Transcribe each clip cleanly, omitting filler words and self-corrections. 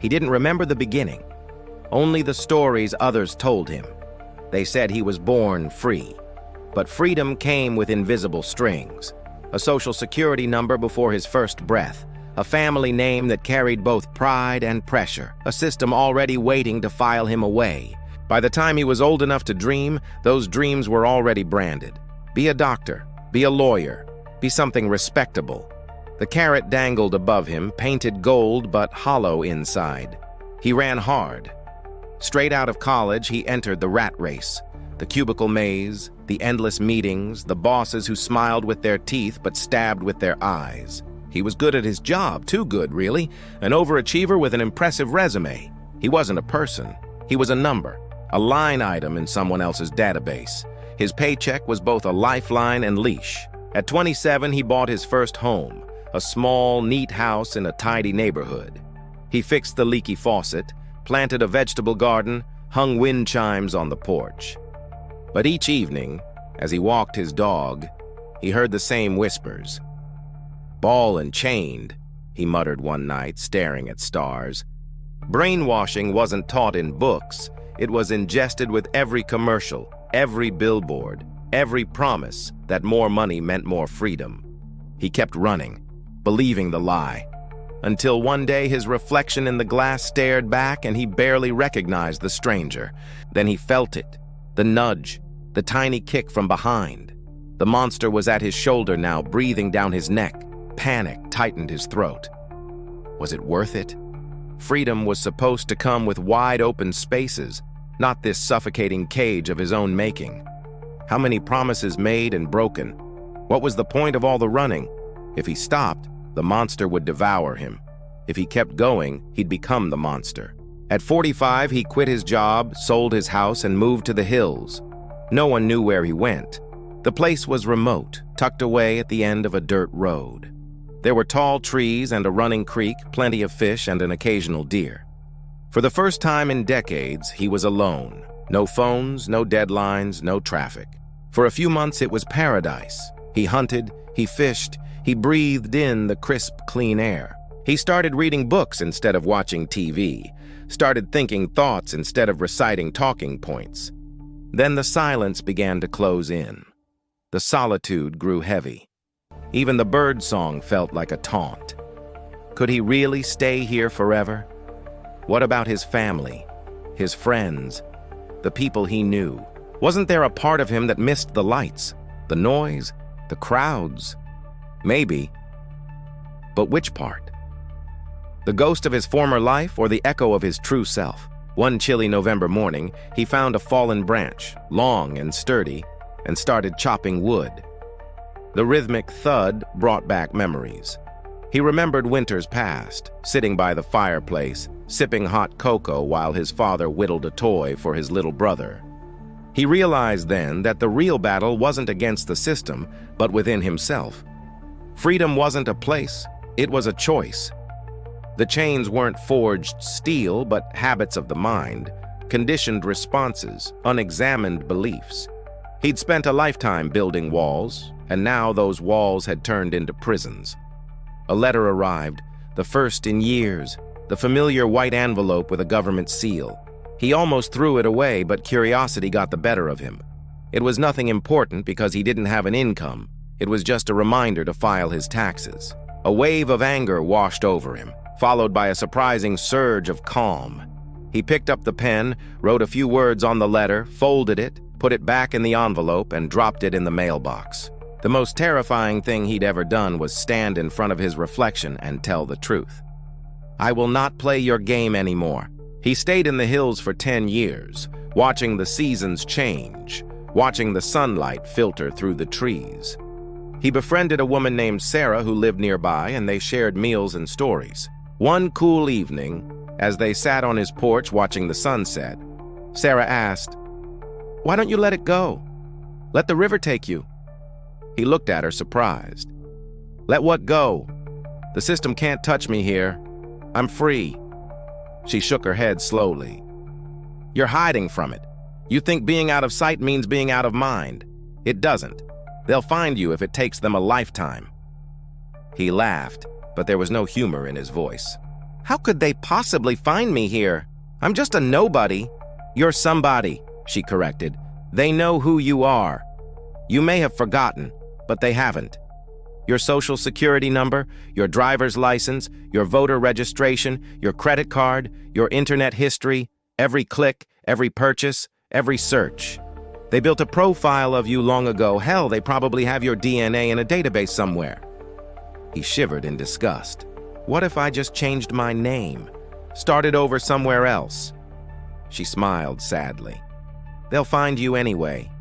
He didn't remember the beginning, only the stories others told him. They said he was born free, but freedom came with invisible strings. A social security number before his first breath, a family name that carried both pride and pressure, a system already waiting to file him away. By the time he was old enough to dream, those dreams were already branded. Be a doctor, be a lawyer, be something respectable. The carrot dangled above him, painted gold but hollow inside. He ran hard. Straight out of college, he entered the rat race. The cubicle maze, the endless meetings, the bosses who smiled with their teeth but stabbed with their eyes. He was good at his job, too good, really. An overachiever with an impressive resume. He wasn't a person. He was a number, a line item in someone else's database. His paycheck was both a lifeline and leash. At 27, he bought his first home, a small, neat house in a tidy neighborhood. He fixed the leaky faucet, planted a vegetable garden, hung wind chimes on the porch. But each evening, as he walked his dog, he heard the same whispers. "Ball and chained," he muttered one night, staring at stars. Brainwashing wasn't taught in books. It was ingested with every commercial, every billboard, every promise that more money meant more freedom. He kept running, believing the lie, until one day his reflection in the glass stared back and he barely recognized the stranger. Then he felt it, the nudge, the tiny kick from behind. The monster was at his shoulder now, breathing down his neck. Panic tightened his throat. Was it worth it? Freedom was supposed to come with wide-open spaces, not this suffocating cage of his own making. How many promises made and broken? What was the point of all the running? If he stopped, the monster would devour him. If he kept going, he'd become the monster. At 45, he quit his job, sold his house, and moved to the hills. No one knew where he went. The place was remote, tucked away at the end of a dirt road. There were tall trees and a running creek, plenty of fish, and an occasional deer. For the first time in decades, he was alone. No phones, no deadlines, no traffic. For a few months, it was paradise. He hunted, he fished, he breathed in the crisp, clean air. He started reading books instead of watching TV, started thinking thoughts instead of reciting talking points. Then the silence began to close in. The solitude grew heavy. Even the bird song felt like a taunt. Could he really stay here forever? What about his family, his friends, the people he knew? Wasn't there a part of him that missed the lights, the noise, the crowds? Maybe. But which part? The ghost of his former life or the echo of his true self? One chilly November morning, he found a fallen branch, long and sturdy, and started chopping wood. The rhythmic thud brought back memories. He remembered winters past, sitting by the fireplace, sipping hot cocoa while his father whittled a toy for his little brother. He realized then that the real battle wasn't against the system, but within himself. Freedom wasn't a place, it was a choice. The chains weren't forged steel, but habits of the mind, conditioned responses, unexamined beliefs. He'd spent a lifetime building walls, and now those walls had turned into prisons. A letter arrived, the first in years, the familiar white envelope with a government seal. He almost threw it away, but curiosity got the better of him. It was nothing important because he didn't have an income. It was just a reminder to file his taxes. A wave of anger washed over him, followed by a surprising surge of calm. He picked up the pen, wrote a few words on the letter, folded it, put it back in the envelope, and dropped it in the mailbox. The most terrifying thing he'd ever done was stand in front of his reflection and tell the truth. "I will not play your game anymore." He stayed in the hills for 10 years, watching the seasons change, watching the sunlight filter through the trees. He befriended a woman named Sarah who lived nearby, and they shared meals and stories. One cool evening, as they sat on his porch watching the sunset, Sarah asked, "Why don't you let it go? Let the river take you." He looked at her, surprised. "Let what go? The system can't touch me here. I'm free." She shook her head slowly. "You're hiding from it. You think being out of sight means being out of mind. It doesn't. They'll find you if it takes them a lifetime." He laughed, but there was no humor in his voice. How could they possibly find me here? I'm just a nobody. You're somebody, she corrected. They know who you are. You may have forgotten, but they haven't. Your social security number, your driver's license, your voter registration, your credit card, your internet history, every click, every purchase, every search. They built a profile of you long ago. Hell, they probably have your DNA in a database somewhere. He shivered in disgust. What if I just changed my name? Started over somewhere else? She smiled sadly. They'll find you anyway.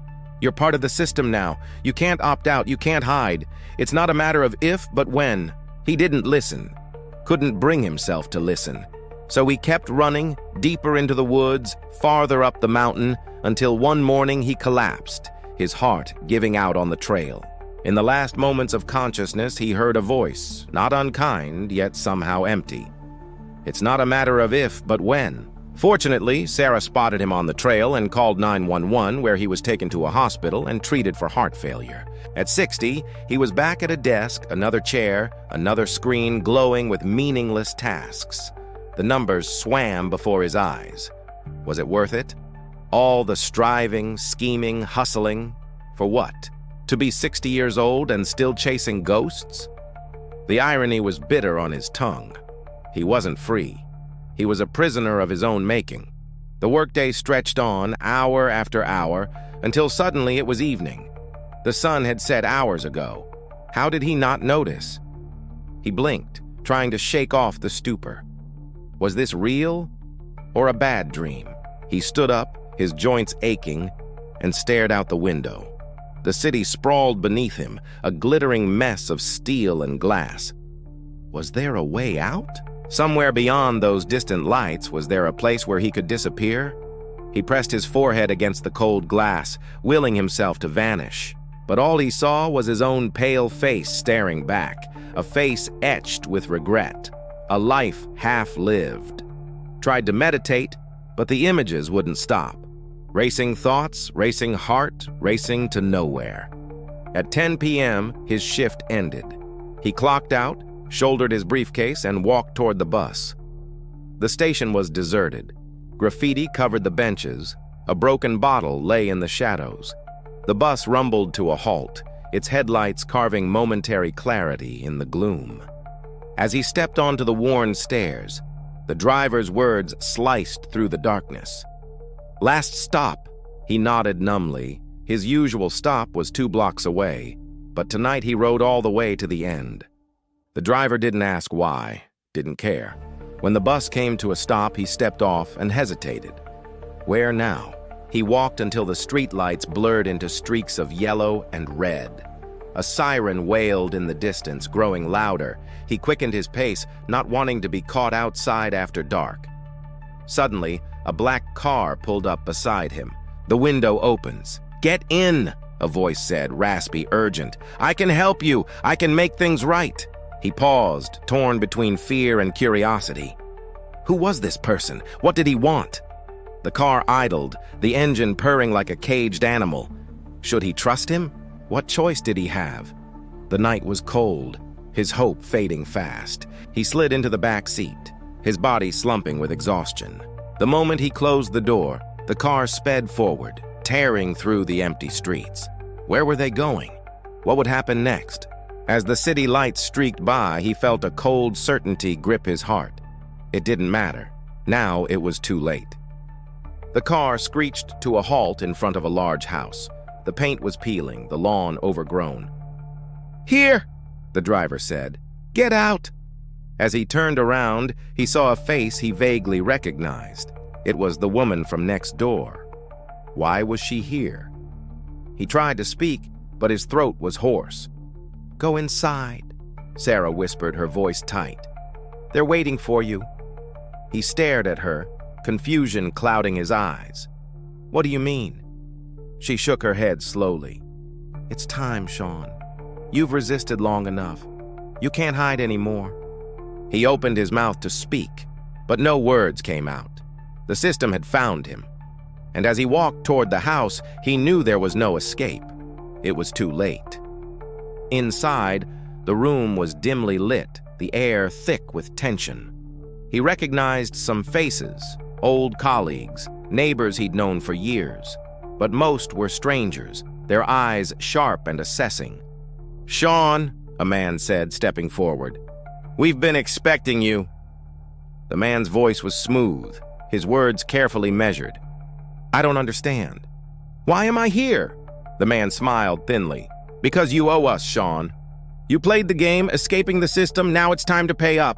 You're part of the system now. You can't opt out. You can't hide. It's not a matter of if, but when. He didn't listen. Couldn't bring himself to listen. So he kept running, deeper into the woods, farther up the mountain, until one morning he collapsed, his heart giving out on the trail. In the last moments of consciousness, he heard a voice, not unkind, yet somehow empty. It's not a matter of if, but when. Fortunately, Sarah spotted him on the trail and called 911, where he was taken to a hospital and treated for heart failure. At 60, he was back at a desk, another chair, another screen glowing with meaningless tasks. The numbers swam before his eyes. Was it worth it? All the striving, scheming, hustling. For what? To be 60 years old and still chasing ghosts? The irony was bitter on his tongue. He wasn't free. He was a prisoner of his own making. The workday stretched on, hour after hour, until suddenly it was evening. The sun had set hours ago. How did he not notice? He blinked, trying to shake off the stupor. Was this real or a bad dream? He stood up, his joints aching, and stared out the window. The city sprawled beneath him, a glittering mess of steel and glass. Was there a way out? Somewhere beyond those distant lights, was there a place where he could disappear? He pressed his forehead against the cold glass, willing himself to vanish. But all he saw was his own pale face staring back, a face etched with regret, a life half-lived. Tried to meditate, but the images wouldn't stop. Racing thoughts, racing heart, racing to nowhere. At 10 p.m., his shift ended. He clocked out, shouldered his briefcase, and walked toward the bus. The station was deserted. Graffiti covered the benches. A broken bottle lay in the shadows. The bus rumbled to a halt, its headlights carving momentary clarity in the gloom. As he stepped onto the worn stairs, the driver's words sliced through the darkness. Last stop, he nodded numbly. His usual stop was 2 blocks away, but tonight he rode all the way to the end. The driver didn't ask why, didn't care. When the bus came to a stop, he stepped off and hesitated. Where now? He walked until the streetlights blurred into streaks of yellow and red. A siren wailed in the distance, growing louder. He quickened his pace, not wanting to be caught outside after dark. Suddenly, a black car pulled up beside him. The window opens. "Get in," a voice said, raspy, urgent. "I can help you. I can make things right." He paused, torn between fear and curiosity. Who was this person? What did he want? The car idled, the engine purring like a caged animal. Should he trust him? What choice did he have? The night was cold, his hope fading fast. He slid into the back seat, his body slumping with exhaustion. The moment he closed the door, the car sped forward, tearing through the empty streets. Where were they going? What would happen next? As the city lights streaked by, he felt a cold certainty grip his heart. It didn't matter. Now it was too late. The car screeched to a halt in front of a large house. The paint was peeling, the lawn overgrown. "Here," the driver said. "Get out." As he turned around, he saw a face he vaguely recognized. It was the woman from next door. Why was she here? He tried to speak, but his throat was hoarse. "Go inside," Sarah whispered, her voice tight. "They're waiting for you." He stared at her, confusion clouding his eyes. "What do you mean?" She shook her head slowly. "It's time, Sean. You've resisted long enough. You can't hide anymore." He opened his mouth to speak, but no words came out. The system had found him. And as he walked toward the house, he knew there was no escape. It was too late. Inside, the room was dimly lit, the air thick with tension. He recognized some faces, old colleagues, neighbors he'd known for years, but most were strangers, their eyes sharp and assessing. "Sean," a man said, stepping forward, "we've been expecting you." The man's voice was smooth, his words carefully measured. "I don't understand. Why am I here?" The man smiled thinly. "Because you owe us, Sean. You played the game, escaping the system, now it's time to pay up."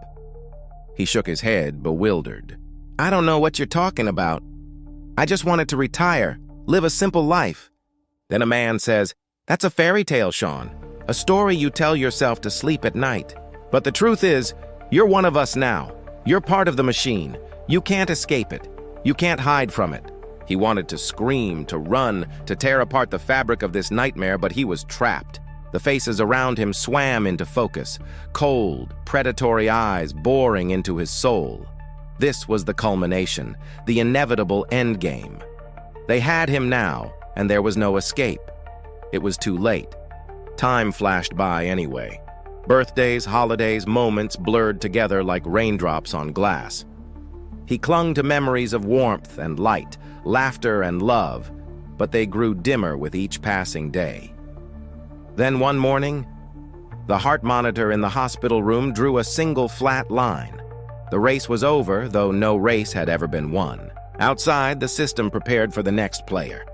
He shook his head, bewildered. "I don't know what you're talking about. I just wanted to retire, live a simple life." Then a man says, "That's a fairy tale, Sean. A story you tell yourself to sleep at night. But the truth is, you're one of us now. You're part of the machine. You can't escape it. You can't hide from it." He wanted to scream, to run, to tear apart the fabric of this nightmare, but he was trapped. The faces around him swam into focus, cold, predatory eyes boring into his soul. This was the culmination, the inevitable endgame. They had him now, and there was no escape. It was too late. Time flashed by anyway. Birthdays, holidays, moments blurred together like raindrops on glass. He clung to memories of warmth and light, laughter and love, but they grew dimmer with each passing day. Then one morning, the heart monitor in the hospital room drew a single flat line. The race was over, though no race had ever been won. Outside, the system prepared for the next player.